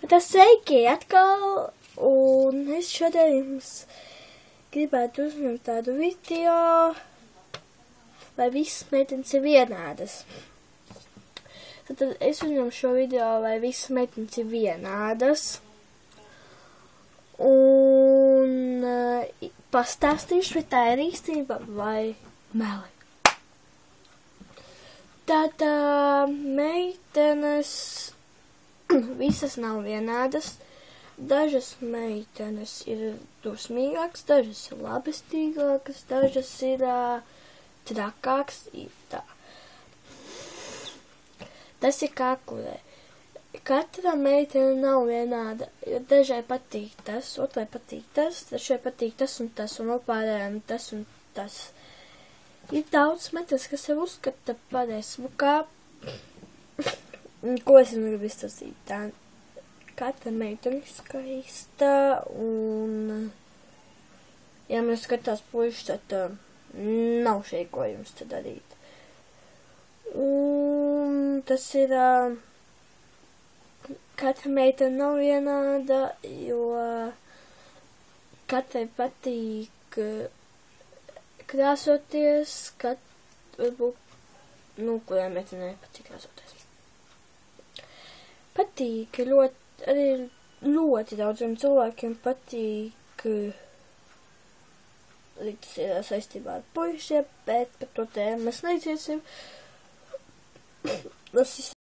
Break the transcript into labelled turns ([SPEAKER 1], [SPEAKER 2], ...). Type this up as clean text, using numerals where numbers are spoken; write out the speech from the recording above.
[SPEAKER 1] Tas sveiki atkal, un es šodien jums gribētu uzņemt tādu video, vai visas meitenes ir vienādas. Tad es uzņemu šo video, vai visas meitenes ir vienādas, un pastāstīšu, vai tā ir īstenība vai meli. Tad meitenes visas nav vienādas. Dažas meitenes ir dusmīgākas, dažas ir labestīgākas, dažas ir trakākas. Tā. Tas ir kā kurē. Katra meitene nav vienāda, jo dažai patīk tas, otrai patīk tas, trešai patīk tas un pārējām tas un tas. Ir daudz meitenes, kas sev uzskata par esmu kā, ko es gribu izstāstīt tā. Katra meitene skaista, un, ja mēs skatās puiši, tad nav šeit, ko jums te darīt. Un tas ir, katra meitene nav vienāda, jo katrai patīk krāsoties, varbūt, kurai meitenei patīk krāsoties. Patīk arī ļoti daudziem cilvēkiem patīk, tas ir saistībā ar puišiem, bet par to tēmu mēs neiziesim. Tas